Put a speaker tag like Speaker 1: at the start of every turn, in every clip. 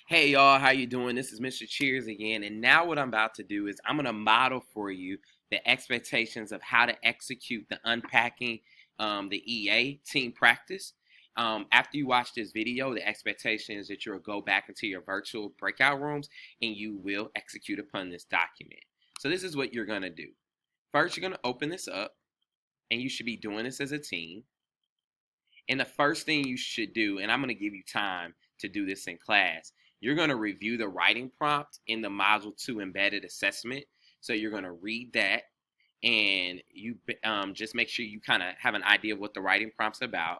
Speaker 1: Hey y'all, how you doing? This is Mr. Cheers again, and now what I'm about to do is I'm going to model for you the expectations of how to execute the unpacking the EA team practice. After you watch this video, the expectation is that you'll go back into your virtual breakout rooms and you will execute upon this document. So this is what you're going to do. First, you're going to open this up, and you should be doing this as a team. And the first thing you should do, and I'm going to give you time to do this in class, you're going to review the writing prompt in the Module 2 embedded assessment. So you're going to read that, and you just make sure you kind of have an idea of what the writing prompt's about.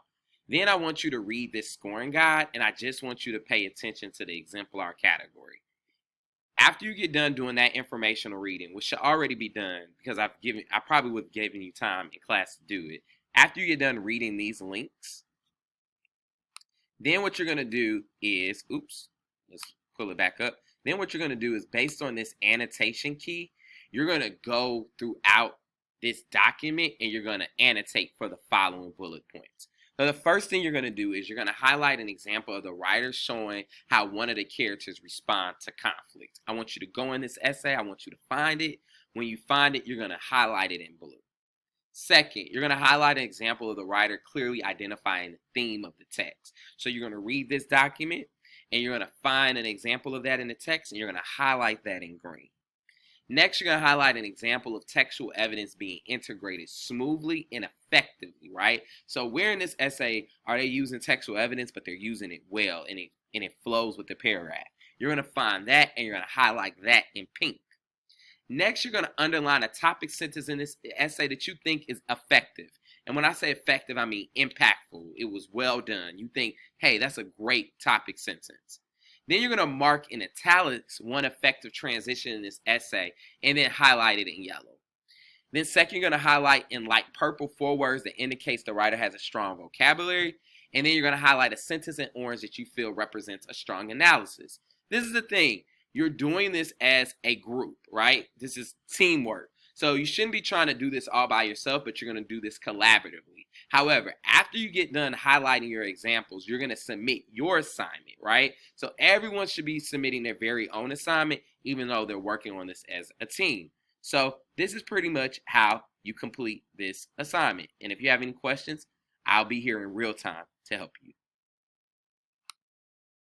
Speaker 1: Then I want you to read this scoring guide, and I just want you to pay attention to the exemplar category. After you get done doing that informational reading, which should already be done because I probably would have given you time in class to do it. After you get done reading these links, then what you're going to do is, let's pull it back up. Then what you're going to do is, based on this annotation key, you're going to go throughout this document and you're going to annotate for the following bullet points. So the first thing you're going to do is you're going to highlight an example of the writer showing how one of the characters respond to conflict. I want you to go in this essay. I want you to find it. When you find it, you're going to highlight it in blue. Second, you're going to highlight an example of the writer clearly identifying the theme of the text. So you're going to read this document and you're going to find an example of that in the text and you're going to highlight that in green. Next, you're going to highlight an example of textual evidence being integrated smoothly and effectively, right? So where in this essay are they using textual evidence, but they're using it well and it flows with the paragraph? You're going to find that and you're going to highlight that in pink. Next, you're going to underline a topic sentence in this essay that you think is effective. And when I say effective, I mean impactful. It was well done. You think, hey, that's a great topic sentence. Then you're going to mark in italics one effective transition in this essay and then highlight it in yellow. Then second, you're going to highlight in light purple 4 words that indicates the writer has a strong vocabulary. And then you're going to highlight a sentence in orange that you feel represents a strong analysis. This is the thing. You're doing this as a group, right? This is teamwork. So you shouldn't be trying to do this all by yourself, but you're going to do this collaboratively. However, after you get done highlighting your examples, you're going to submit your assignment, right? So everyone should be submitting their very own assignment, even though they're working on this as a team. So this is pretty much how you complete this assignment. And if you have any questions, I'll be here in real time to help you.